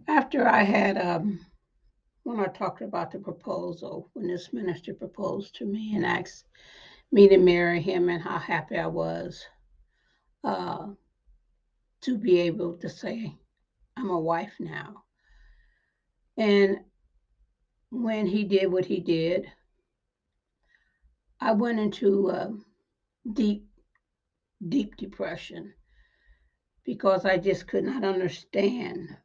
After I had, when I talked about the proposal, when this minister proposed to me and asked me to marry him and how happy I was uh, to be able to say, I'm a wife now. And when he did what he did, I went into deep, deep depression because I just could not understand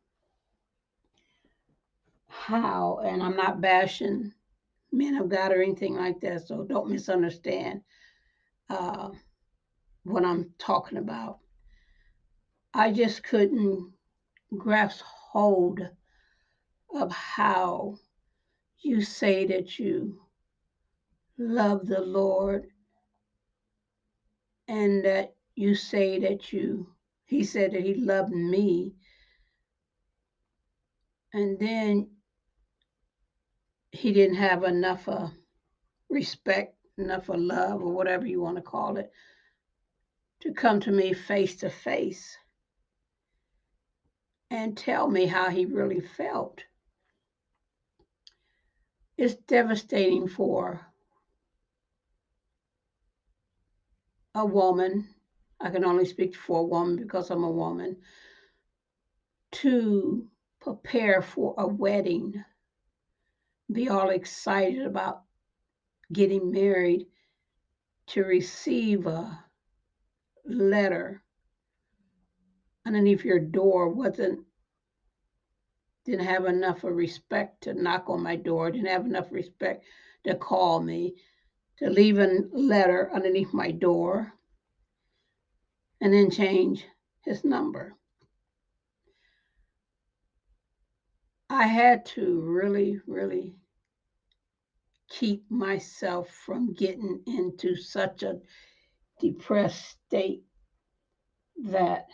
how, and I'm not bashing men of God or anything like that, so don't misunderstand uh, what I'm talking about. I just couldn't grasp hold of how you say that you love the Lord and that you say that he said that he loved me, and then he didn't have enough respect, enough of love, or whatever you want to call it, to come to me face to face and tell me how he really felt. It's devastating for a woman. I can only speak for a woman because I'm a woman, to prepare for a wedding, be all excited about getting married, to receive a letter underneath your door didn't have enough of respect to knock on my door, didn't have enough respect to call me, to leave a letter underneath my door, and then change his number. I had to really, really keep myself from getting into such a depressed state that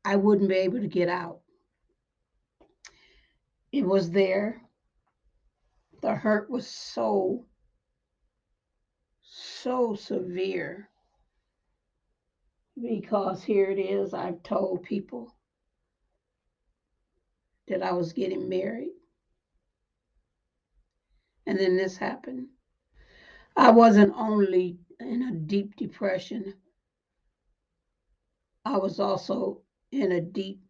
I wouldn't be able to get out. It was there. The hurt was so severe because here it is. I've told people that I was getting married, and then this happened. I wasn't only in a deep depression, I was also in a deep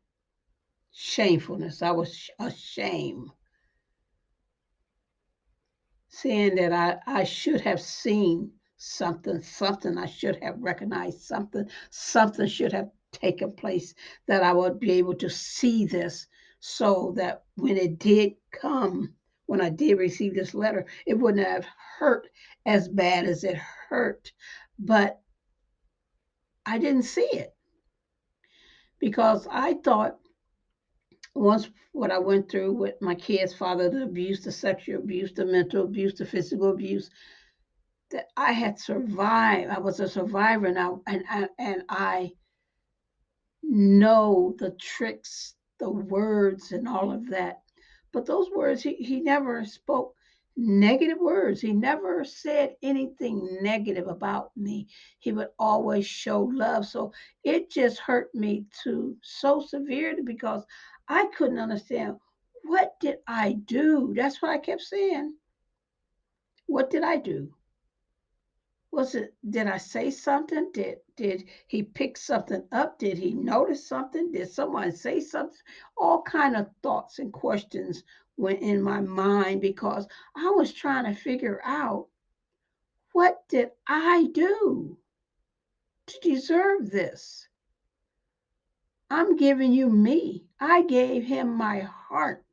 shamefulness. I was ashamed, saying that I should have seen something I should have recognized, something should have taken place, that I would be able to see this so that when it did come, when I did receive this letter, it wouldn't have hurt as bad as it hurt. But I didn't see it because I thought once what I went through with my kid's father, the abuse, the sexual abuse, the mental abuse, the physical abuse, that I had survived. I was a survivor now, and I know the tricks, the words, and all of that. But those words, he never spoke negative words. He never said anything negative about me. He would always show love. So it just hurt me to so severely because I couldn't understand, what did I do? That's what I kept saying. What did I do? Was it, did I say something? Did he pick something up? Did he notice something? Did someone say something? All kind of thoughts and questions went in my mind because I was trying to figure out, what did I do to deserve this? I'm giving you me. I gave him my heart.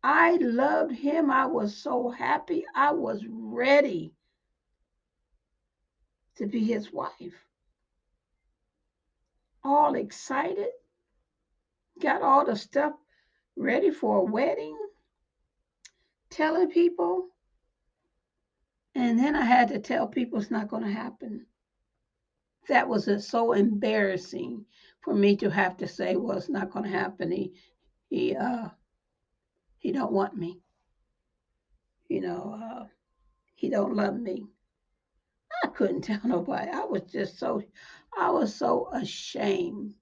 I loved him. I was so happy. I was ready to be his wife. All excited, got all the stuff ready for a wedding, telling people, and then I had to tell people it's not going to happen. That was so embarrassing for me to have to say, well, it's not going to happen. He, uh, he don't want me. You know, he don't love me. I couldn't tell nobody. I was so ashamed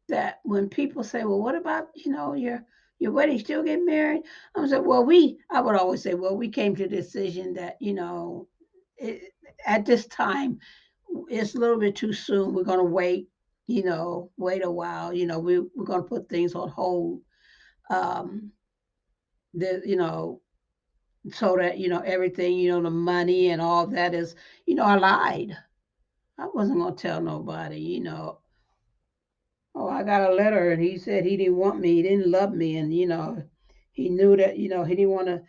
that when people say, "Well, what about your wedding? Still get married?" I'm saying, "Well, I would always say, well, we came to the decision that it, at this time, it's a little bit too soon. We're gonna wait, wait a while. We're gonna put things on hold. Um, the so that everything, the money and all that is, I lied. I wasn't gonna tell nobody, Oh, I got a letter and he said he didn't want me, he didn't love me, and he knew that, he didn't want to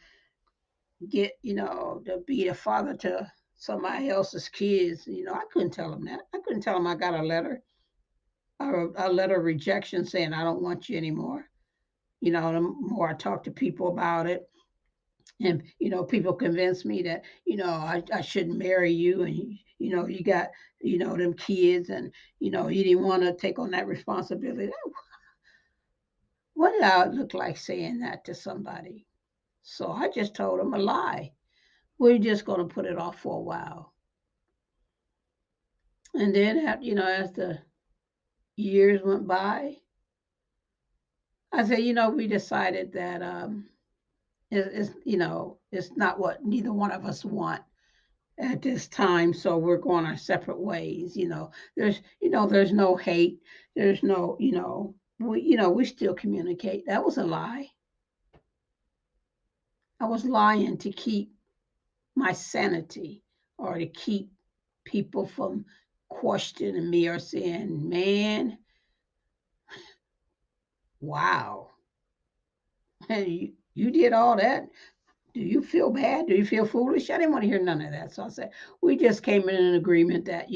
get, to be a father to somebody else's kids. I couldn't tell him that. I couldn't tell him I got a letter, or a letter of rejection saying I don't want you anymore. The more I talk to people about it, and people convince me that I shouldn't marry you, and you got them kids, and you didn't want to take on that responsibility. What did I look like saying that to somebody? So I just told them a lie. We're just going to put it off for a while. And then, as the years went by, I said, we decided that it's not what neither one of us want at this time. So we're going our separate ways. There's no hate. There's no, we still communicate. That was a lie. I was lying to keep my sanity, or to keep people from questioning me or saying, man, wow, you did all that. Do you feel bad? Do you feel foolish? I didn't want to hear none of that. So I said, we just came in an agreement that,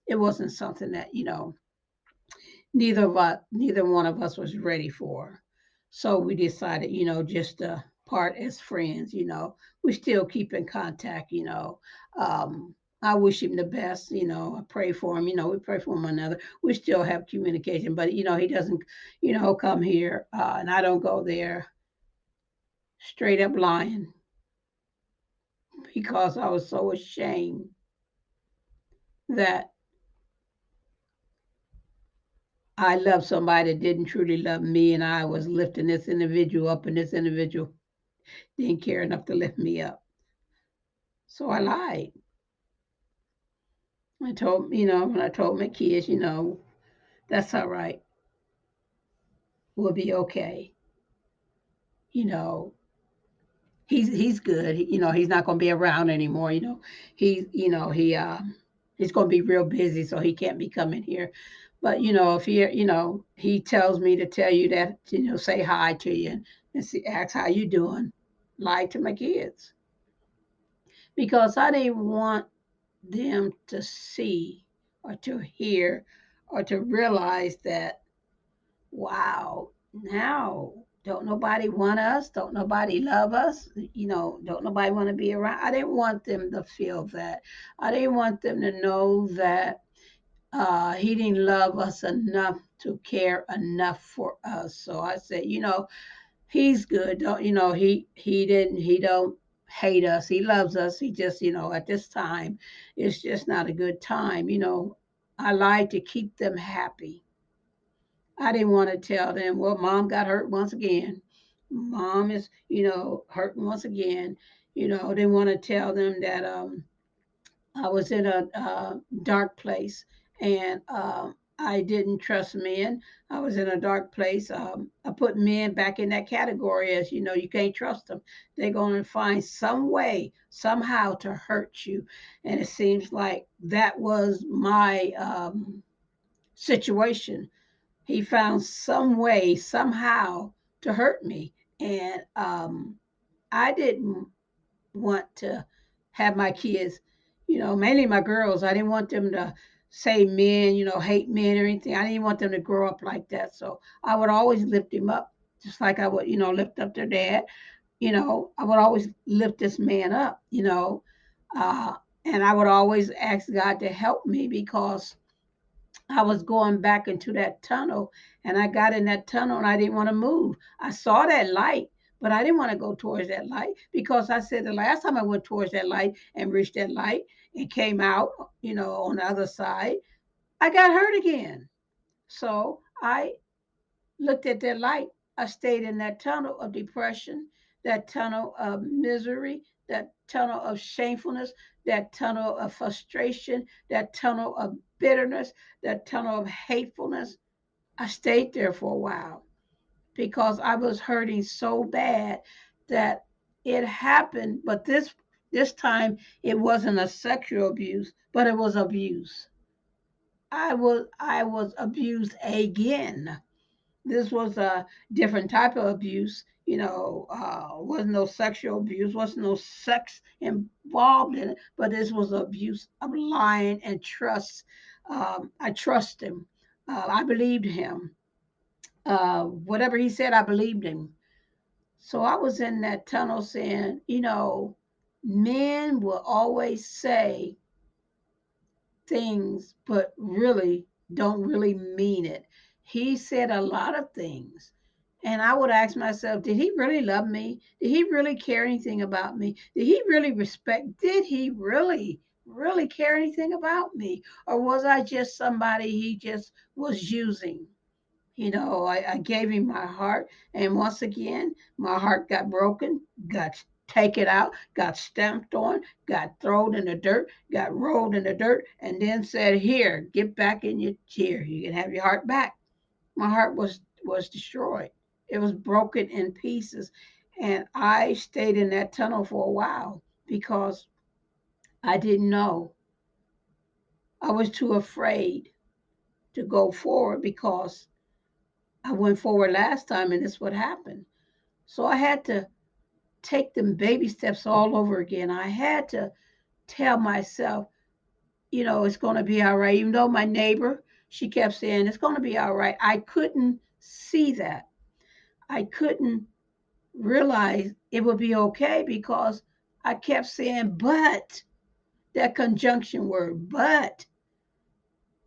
it wasn't something that, neither one of us was ready for. So we decided, just to part as friends. We still keep in contact. I wish him the best. I pray for him. We pray for one another. We still have communication, but he doesn't, come here, and I don't go there. Straight up lying, because I was so ashamed that I loved somebody that didn't truly love me, and I was lifting this individual up, and this individual didn't care enough to lift me up. So I lied. When I told my kids, that's all right. We'll be okay. You know, he's good. He's not going to be around anymore. He's going to be real busy, so he can't be coming here. But if he tells me to tell you that, say hi to you, and see, ask how you doing. Lie to my kids, because I didn't want them to see, or to hear, or to realize that, wow, now don't nobody want us, don't nobody love us, don't nobody want to be around. I didn't want them to feel that. I didn't want them to know that he didn't love us enough to care enough for us. So I said, he's good. Don't he don't hate us. He loves us. He just, at this time, it's just not a good time. I lied to keep them happy. I didn't want to tell them, well, mom got hurt once again. Mom is, hurting once again. Didn't want to tell them that I was in a dark place, and I didn't trust men. I was in a dark place. I put men back in that category as, you can't trust them. They're going to find some way, somehow, to hurt you. And it seems like that was my situation. He found some way, somehow, to hurt me. And I didn't want to have my kids, mainly my girls, I didn't want them to say men, hate men or anything. I didn't want them to grow up like that. So I would always lift him up, just like I would, lift up their dad. I would always lift this man up, uh, and I would always ask God to help me, because I was going back into that tunnel, and I got in that tunnel and I didn't want to move. I saw that light, but I didn't want to go towards that light, because I said the last time I went towards that light and reached that light and came out, on the other side, I got hurt again. So I looked at that light. I stayed in that tunnel of depression, that tunnel of misery, that tunnel of shamefulness, that tunnel of frustration, that tunnel of bitterness, that tunnel of hatefulness. I stayed there for a while because I was hurting so bad that it happened. But this time it wasn't a sexual abuse, but it was abuse. I was abused again. This was a different type of abuse. Wasn't no sexual abuse, wasn't no sex involved in it, but this was abuse of lying and trust. I trust him. I believed him. Whatever he said, I believed him. So I was in that tunnel saying, men will always say things, but really don't really mean it. He said a lot of things. And I would ask myself, did he really love me? Did he really care anything about me? Did he really respect? Did he really, really care anything about me? Or was I just somebody he just was using? I gave him my heart. And once again, my heart got broken, got taken out, got stamped on, got thrown in the dirt, got rolled in the dirt, and then said, Here, get back in your chair. You can have your heart back. My heart was destroyed. It was broken in pieces. And I stayed in that tunnel for a while because I didn't know. I was too afraid to go forward because I went forward last time and this would happen. So I had to take them baby steps all over again. I had to tell myself, it's going to be all right. Even though my neighbor, she kept saying, it's going to be all right. I couldn't see that. I couldn't realize it would be okay because I kept saying, but that conjunction word, but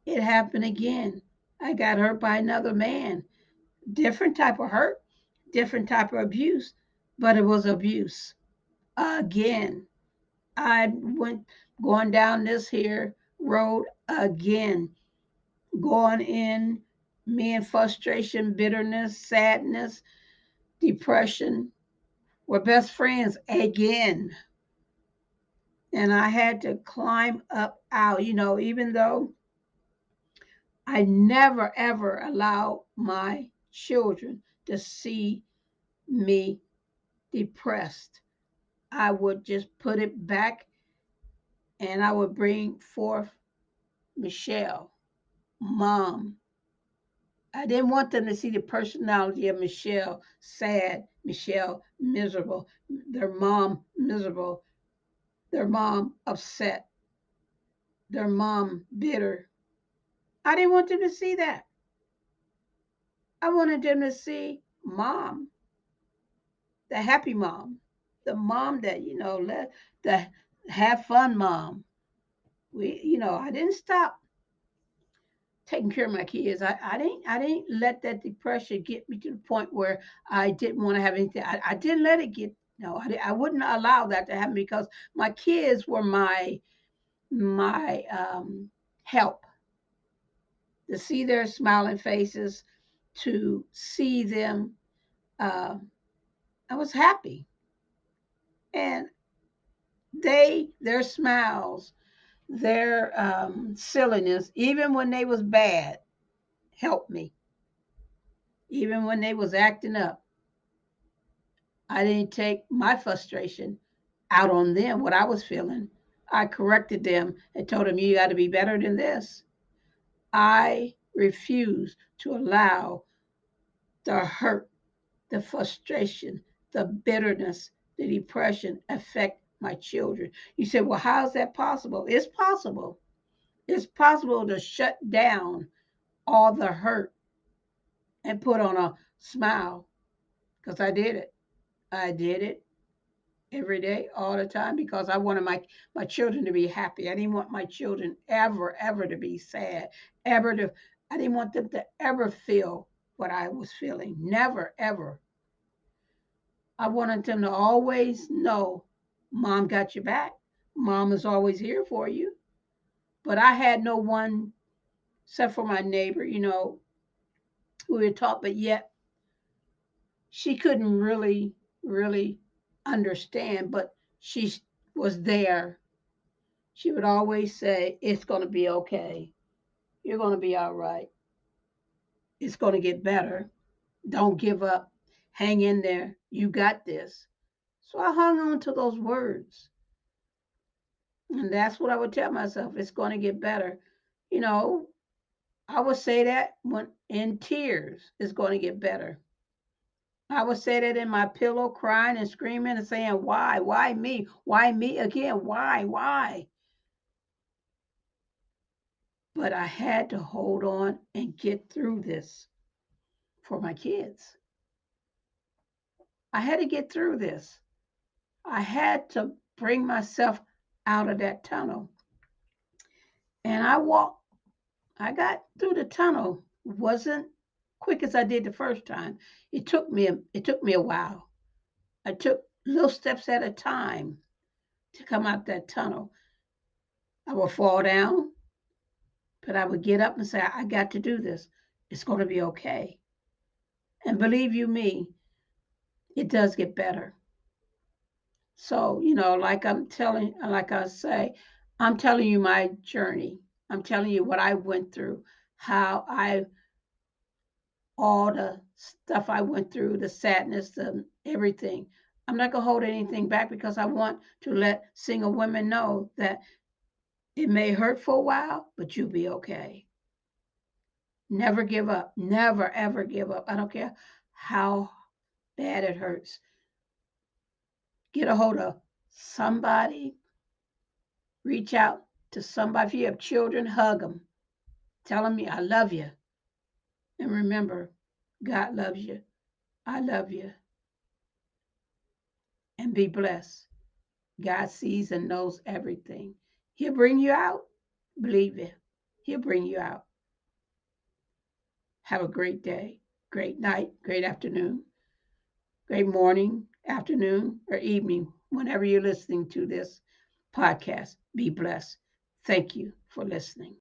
it happened again. I got hurt by another man. Different type of hurt, different type of abuse, but it was abuse. Again, I went going down this here road again, going in me in frustration, bitterness, sadness, depression. We're best friends again. And I had to climb up out, even though I never ever allow my children to see me depressed. I would just put it back and I would bring forth Michelle, mom. I didn't want them to see the personality of Michelle sad, Michelle miserable, their mom miserable, their mom upset, their mom bitter. I didn't want them to see that. I wanted them to see mom, the happy mom, the mom that, let the have fun mom. I didn't stop taking care of my kids. I didn't let that depression get me to the point where I didn't want to have anything. I didn't let it get no, I wouldn't allow that to happen because my kids were my help to see their smiling faces, to see them. Uh, I was happy, and their smiles, their silliness, even when they was bad, helped me. Even when they was acting up, I didn't take my frustration out on them, what I was feeling. I corrected them and told them, you got to be better than this. I refuse to allow the hurt, the frustration, the bitterness, the depression affect my children. You say, well, how is that possible? It's possible. It's possible to shut down all the hurt and put on a smile because I did it. I did it every day, all the time, because I wanted my children to be happy. I didn't want my children ever to be sad, ever to. I didn't want them to ever feel what I was feeling. Never ever. I wanted them to always know, Mom got your back. Mom is always here for you. But I had no one except for my neighbor. we were taught, but yet she couldn't really understand, but she was there. She would always say, "It's going to be okay. You're going to be all right. It's going to get better. Don't give up. Hang in there. You got this." So I hung on to those words. And that's what I would tell myself. It's going to get better. You know, I would say that when in tears, it's going to get better. I would say that in my pillow, crying and screaming and saying, "Why? Why me? Why me again? Why? Why?" But I had to hold on and get through this for my kids. I had to get through this. I had to bring myself out of that tunnel. And I walked, I got through the tunnel. Wasn't quick as I did the first time. It took me a while. I took little steps at a time to come out that tunnel. I would fall down, but I would get up and say, "I got to do this. It's going to be okay." And believe you me, it does get better. So, like I say, I'm telling you my journey. I'm telling you what I went through, how I, all the stuff I went through, the sadness, the everything. I'm not going to hold anything back because I want to let single women know that it may hurt for a while, but you'll be okay. Never give up. Never, ever give up. I don't care how bad it hurts. Get a hold of somebody, reach out to somebody. If you have children, hug them. Tell them, "I love you." And remember, God loves you. I love you. And be blessed. God sees and knows everything. He'll bring you out. Believe it. He'll bring you out. Have a great day, great night, great afternoon, great morning, afternoon, or evening, whenever you're listening to this podcast. Be blessed. Thank you for listening.